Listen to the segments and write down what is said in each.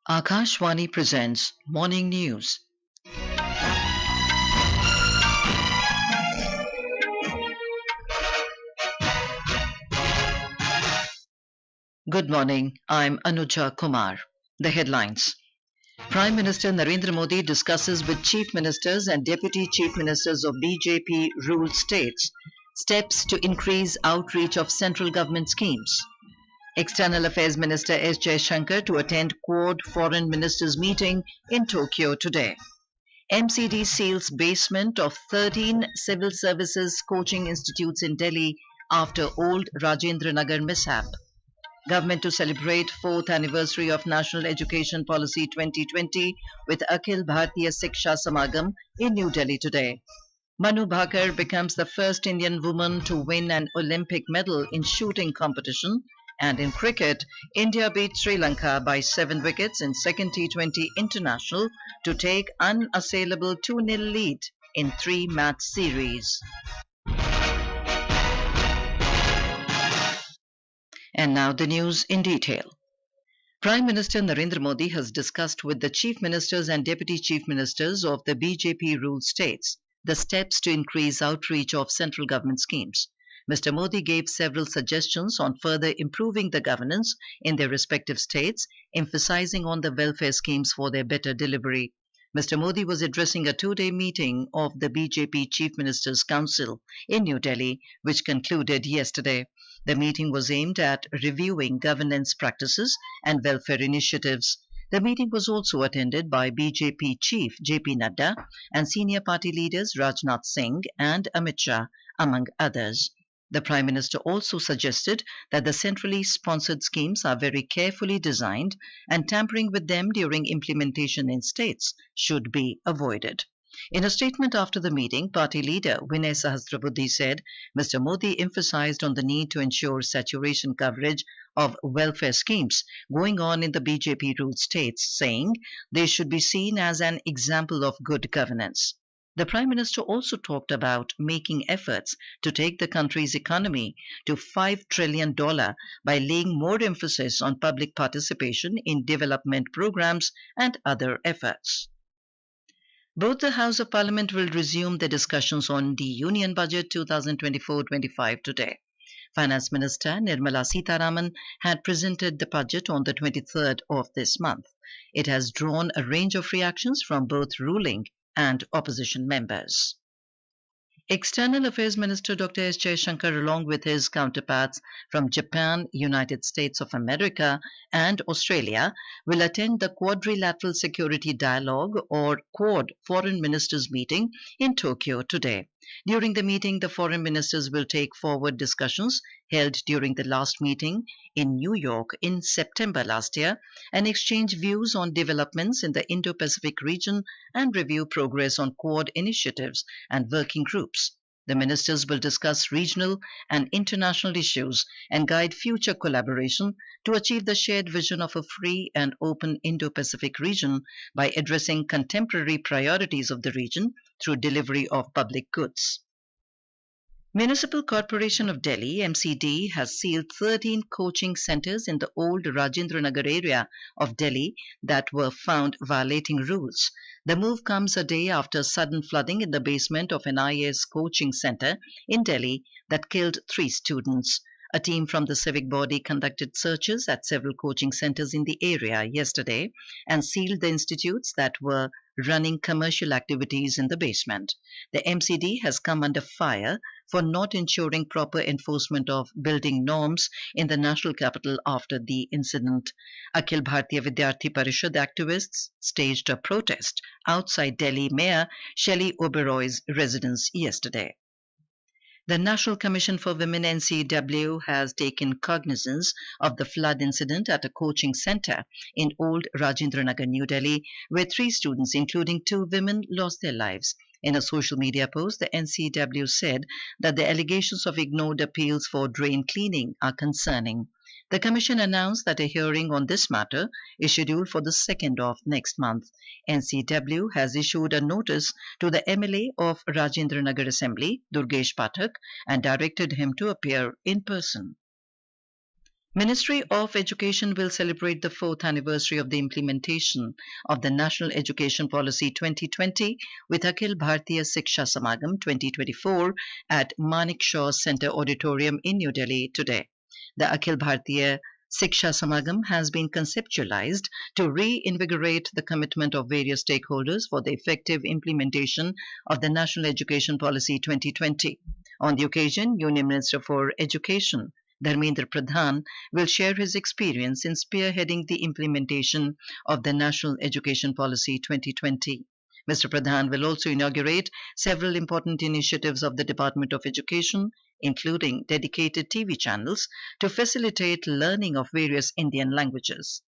Akashvani presents Morning News. Good morning, I'm Anuja Kumar. The headlines. Prime Minister Narendra Modi discusses with Chief Ministers and Deputy Chief Ministers of BJP-ruled states steps to increase outreach of central government schemes. External Affairs Minister S Jaishankar to attend Quad Foreign Ministers meeting in Tokyo today. MCD seals basement of 13 civil services coaching institutes in Delhi after Old Rajendra Nagar mishap. Government to celebrate 4th anniversary of National Education Policy 2020 with Akhil Bhartiya Shiksha Samagam in New Delhi today. Manu Bhaker becomes the first Indian woman to win an Olympic medal in shooting competition. And in cricket, India beat Sri Lanka by 7 wickets in second T20 International to take unassailable 2-0 lead in 3-match series. And now the news in detail. Prime Minister Narendra Modi has discussed with the Chief Ministers and Deputy Chief Ministers of the BJP-ruled states the steps to increase outreach of central government schemes. Mr. Modi gave several suggestions on further improving the governance in their respective states, emphasizing on the welfare schemes for their better delivery. Mr. Modi was addressing a two-day meeting of the BJP Chief Ministers Council in New Delhi, which concluded yesterday. The meeting was aimed at reviewing governance practices and welfare initiatives. The meeting was also attended by BJP Chief JP Nadda and senior party leaders Rajnath Singh and Amit Shah, among others. The Prime Minister also suggested that the centrally sponsored schemes are very carefully designed and tampering with them during implementation in states should be avoided. In a statement after the meeting, party leader Vinay Sahasrabuddhe said Mr. Modi emphasized on the need to ensure saturation coverage of welfare schemes going on in the BJP-ruled states, saying they should be seen as an example of good governance. The Prime Minister also talked about making efforts to take the country's economy to $5 trillion by laying more emphasis on public participation in development programs and other efforts. Both the House of Parliament will resume their discussions on the Union Budget 2024-25 today. Finance Minister Nirmala Sitharaman had presented the budget on the 23rd of this month. It has drawn a range of reactions from both ruling and opposition members. External Affairs Minister Dr. S Jaishankar, along with his counterparts from Japan, United States of America, and Australia, will attend the Quadrilateral Security Dialogue or Quad Foreign Ministers meeting in Tokyo today. During the meeting, the foreign ministers will take forward discussions held during the last meeting in New York in September last year and exchange views on developments in the Indo-Pacific region and review progress on Quad initiatives and working groups. The ministers will discuss regional and international issues and guide future collaboration to achieve the shared vision of a free and open Indo-Pacific region by addressing contemporary priorities of the region through delivery of public goods. Municipal Corporation of Delhi (MCD) has sealed 13 coaching centres in the Old Rajendra Nagar area of Delhi that were found violating rules. The move comes a day after sudden flooding in the basement of an IAS coaching centre in Delhi that killed 3 students. A team from the civic body conducted searches at several coaching centres in the area yesterday and sealed the institutes that were running commercial activities in the basement. The MCD has come under fire for not ensuring proper enforcement of building norms in the national capital after the incident. Akhil Bhartiya Parishad activists staged a protest outside Delhi Mayor Shelley Oberoy's residence yesterday. The National Commission for Women NCW has taken cognizance of the flood incident at a coaching centre in Old Rajendra Nagar, New Delhi, where 3 students, including 2 women, lost their lives. In a social media post, the NCW said that the allegations of ignored appeals for drain cleaning are concerning. The Commission announced that a hearing on this matter is scheduled for the 2nd of next month. NCW has issued a notice to the MLA of Rajendra Nagar Assembly, Durgesh Pathak, and directed him to appear in person. Ministry of Education will celebrate the fourth anniversary of the implementation of the National Education Policy 2020 with Akhil Bhartiya Shiksha Samagam 2024 at Manik Shaw Centre Auditorium in New Delhi today. The Akhil Bhartiya Shiksha Samagam has been conceptualized to reinvigorate the commitment of various stakeholders for the effective implementation of the National Education Policy 2020. On the occasion, Union Minister for Education Dharmendra Pradhan will share his experience in spearheading the implementation of the National Education Policy 2020. Mr. Pradhan will also inaugurate several important initiatives of the Department of Education, including dedicated TV channels to facilitate learning of various Indian languages.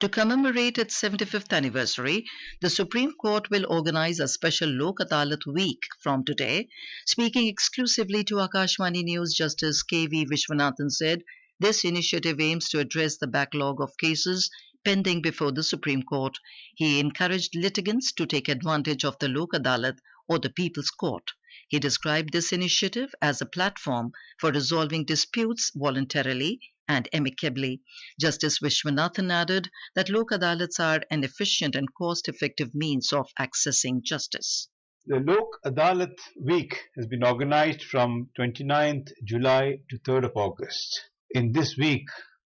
To commemorate its 75th anniversary, the Supreme Court will organize a special Lok Adalat week from today. Speaking exclusively to Akashvani News, Justice K.V. Vishwanathan said this initiative aims to address the backlog of cases pending before the Supreme Court. He encouraged litigants to take advantage of the Lok Adalat or the People's Court. He described this initiative as a platform for resolving disputes voluntarily and amicably. Justice Vishwanathan added that Lok Adalats are an efficient and cost-effective means of accessing justice. The Lok Adalat week has been organized from 29th July to 3rd of August. In this week,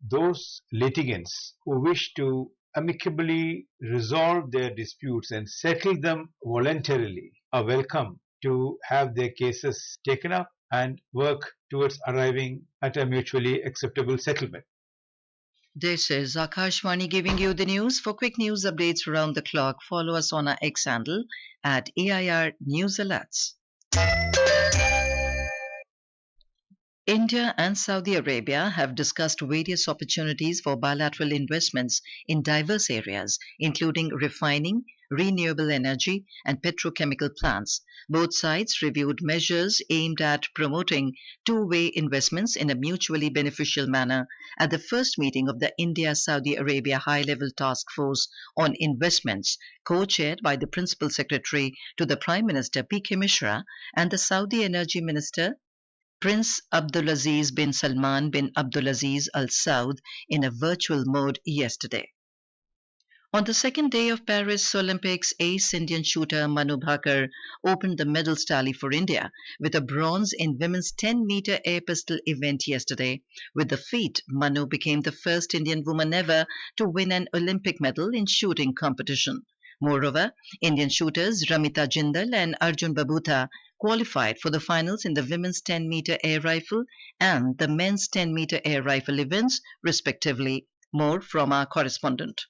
those litigants who wish to amicably resolve their disputes and settle them voluntarily are welcome to have their cases taken up and work towards arriving at a mutually acceptable settlement. This is Akashvani giving you the news. For quick news updates around the clock, follow us on our X handle at AIR News Alerts. India and Saudi Arabia have discussed various opportunities for bilateral investments in diverse areas, including refining, renewable energy, and petrochemical plants. Both sides reviewed measures aimed at promoting two-way investments in a mutually beneficial manner at the first meeting of the India-Saudi Arabia High-Level Task Force on Investments, co-chaired by the Principal Secretary to the Prime Minister P.K. Mishra and the Saudi Energy Minister Prince Abdulaziz bin Salman bin Abdulaziz Al Saud in a virtual mode yesterday. On the second day of Paris Olympics, ace Indian shooter Manu Bhaker opened the medals tally for India with a bronze in women's 10-meter air pistol event yesterday. With the feat, Manu became the first Indian woman ever to win an Olympic medal in shooting competition. Moreover, Indian shooters Ramita Jindal and Arjun Babutha qualified for the finals in the women's 10-meter air rifle and the men's 10-meter air rifle events, respectively. More from our correspondent.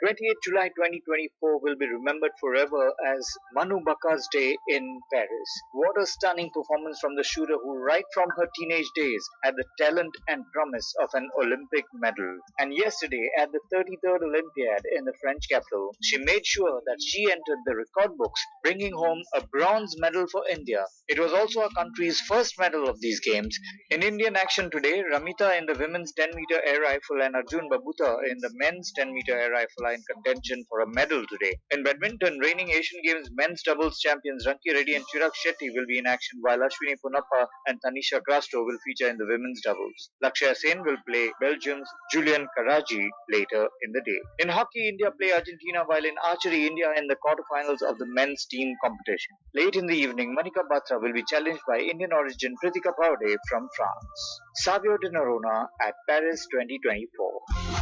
28 July 2024 will be remembered forever as Manu Bhaker's Day in Paris. What a stunning performance from the shooter who right from her teenage days had the talent and promise of an Olympic medal. And yesterday at the 33rd Olympiad in the French capital, she made sure that she entered the record books, bringing home a bronze medal for India. It was also our country's first medal of these games. In Indian action today, Ramita in the women's 10-meter air rifle and Arjun Babutha in the men's 10-meter air rifle in contention for a medal today. In badminton, reigning Asian Games men's doubles champions Ranki Reddy and Chirag Shetty will be in action, while Ashwini Punappa and Tanisha Castro will feature in the women's doubles. Lakshya Sen will play Belgium's Julian Karaji later in the day. In hockey, India play Argentina, while in archery, India in the quarterfinals of the men's team competition. Late in the evening, Manika Batra will be challenged by Indian origin Pritika Paude from France. Savio de Norona at Paris 2024.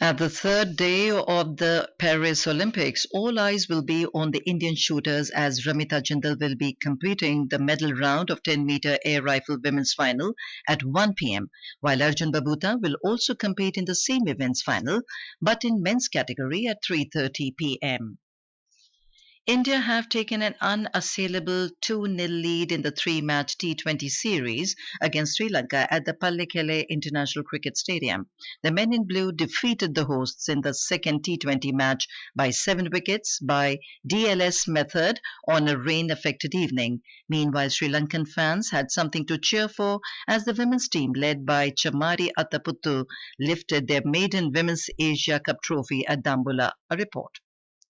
At the third day of the Paris Olympics, all eyes will be on the Indian shooters as Ramita Jindal will be competing the medal round of 10-meter air rifle women's final at 1 p.m., while Arjun Babutha will also compete in the same event's final, but in men's category at 3:30 p.m. India have taken an unassailable 2-0 lead in the three-match T20 series against Sri Lanka at the Pallekele International Cricket Stadium. The men in blue defeated the hosts in the second T20 match by 7 wickets by DLS method on a rain-affected evening. Meanwhile, Sri Lankan fans had something to cheer for as the women's team led by Chamari Attaputtu lifted their maiden Women's Asia Cup trophy at Dambulla. A report.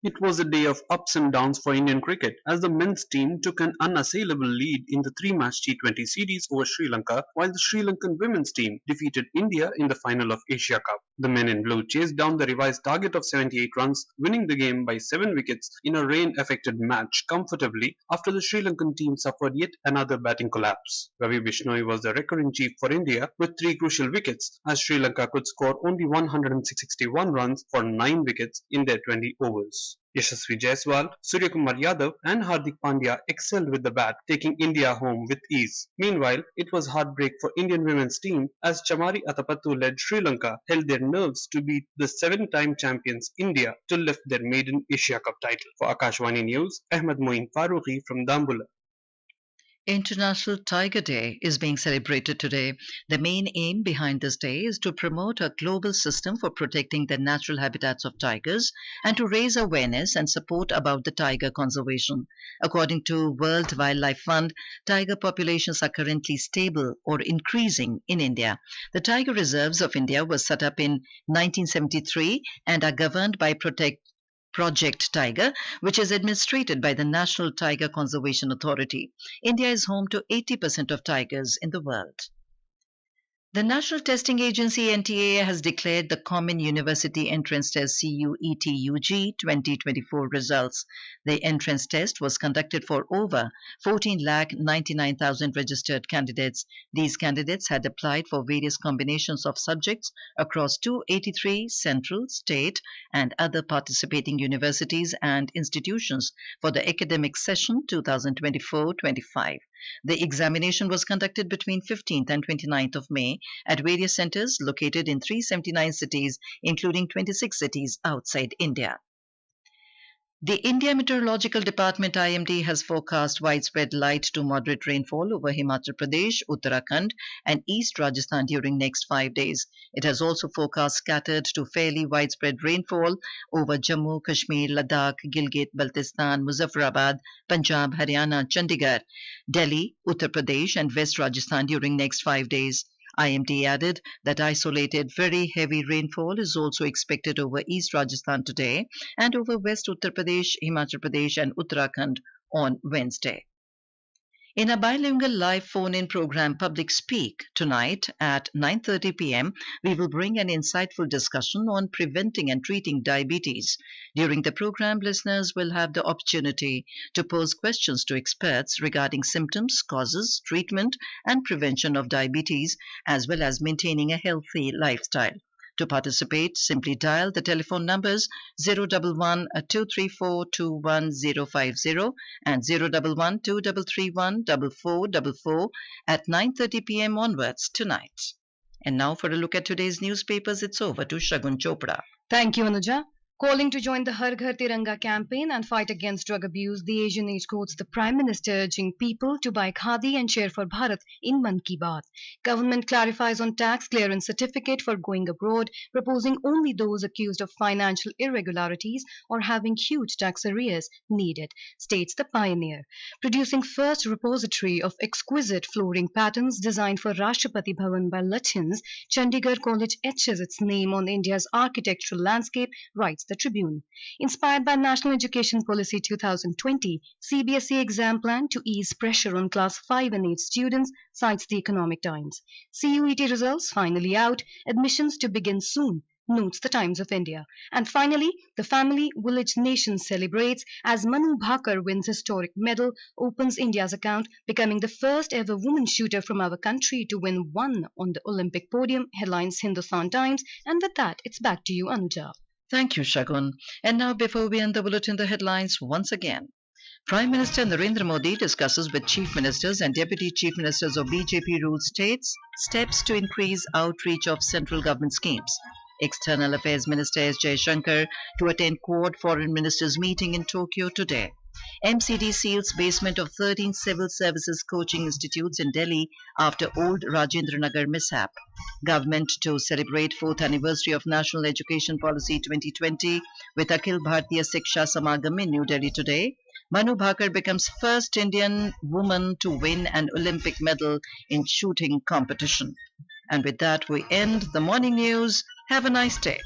It was a day of ups and downs for Indian cricket as the men's team took an unassailable lead in the three-match T20 series over Sri Lanka, while the Sri Lankan women's team defeated India in the final of Asia Cup. The men in blue chased down the revised target of 78 runs, winning the game by 7 wickets in a rain-affected match comfortably after the Sri Lankan team suffered yet another batting collapse. Ravi Bishnoi was the record-in-chief for India with 3 crucial wickets as Sri Lanka could score only 161 runs for 9 wickets in their 20 overs. Yashasvi Jaiswal, Suryakumar Yadav and Hardik Pandya excelled with the bat, taking India home with ease. Meanwhile, it was heartbreak for Indian women's team as Chamari Atapattu-led Sri Lanka held their nerves to beat the 7-time champions India to lift their maiden Asia Cup title. For Akashvani News, Ahmed Moin Farooqi from Dambula. International Tiger Day is being celebrated today. The main aim behind this day is to promote a global system for protecting the natural habitats of tigers and to raise awareness and support about the tiger conservation. According to World Wildlife Fund, tiger populations are currently stable or increasing in India. The tiger reserves of India were set up in 1973 and are governed by Project Tiger, which is administered by the National Tiger Conservation Authority. India is home to 80% of tigers in the world. The National Testing Agency NTA has declared the Common University Entrance Test CUET-UG 2024 results. The entrance test was conducted for over 14,99,000 registered candidates. These candidates had applied for various combinations of subjects across 283 central, state and other participating universities and institutions for the academic session 2024-25. The examination was conducted between 15th and 29th of May at various centers located in 379 cities, including 26 cities outside India. The India Meteorological Department IMD has forecast widespread light to moderate rainfall over Himachal Pradesh, Uttarakhand and East Rajasthan during next 5 days. It has also forecast scattered to fairly widespread rainfall over Jammu, Kashmir, Ladakh, Gilgit-Baltistan, Muzaffarabad, Punjab, Haryana, Chandigarh, Delhi, Uttar Pradesh and West Rajasthan during next 5 days. IMD added that isolated very heavy rainfall is also expected over East Rajasthan today and over West Uttar Pradesh, Himachal Pradesh and Uttarakhand on Wednesday. In a bilingual live phone-in program Public Speak tonight at 9:30 p.m., we will bring an insightful discussion on preventing and treating diabetes. During the program, listeners will have the opportunity to pose questions to experts regarding symptoms, causes, treatment and prevention of diabetes, as well as maintaining a healthy lifestyle. To participate, simply dial the telephone numbers 011-234-21050 and 011-2331-4444 at 9:30 p.m. onwards tonight. And now for a look at today's newspapers, it's over to Shagun Chopra. Thank you, Anuja. Calling to join the Har Ghar Tiranga campaign and fight against drug abuse, the Asian Age quotes the Prime Minister urging people to buy khadi and cheer for Bharat in Man Ki Baat. Government clarifies on tax clearance certificate for going abroad, proposing only those accused of financial irregularities or having huge tax arrears needed, states the Pioneer. Producing first repository of exquisite flooring patterns designed for Rashtrapati Bhavan by Lutyens, Chandigarh College etches its name on India's architectural landscape, writes the Tribune. Inspired by National Education Policy 2020, CBSE exam plan to ease pressure on class 5 and 8 students, cites the Economic Times. CUET results finally out, admissions to begin soon, notes the Times of India. And finally, the Family Village Nation celebrates as Manu Bhaker wins historic medal, opens India's account, becoming the first ever woman shooter from our country to win one on the Olympic podium, headlines Hindustan Times. And with that, it's back to you, Anuja. Thank you, Shagun. And now, before we end the bulletin, the headlines once again. Prime Minister Narendra Modi discusses with Chief Ministers and Deputy Chief Ministers of BJP-ruled states steps to increase outreach of central government schemes. External Affairs Minister S Jaishankar to attend Quad Foreign Ministers meeting in Tokyo today. MCD seals basement of 13 civil services coaching institutes in Delhi after Old Rajendra Nagar mishap. Government to celebrate 4th anniversary of National Education Policy 2020 with Akhil Bhartiya Shiksha Samagam in New Delhi today. Manu Bhaker becomes first Indian woman to win an Olympic medal in shooting competition. And with that, we end the morning news. Have a nice day.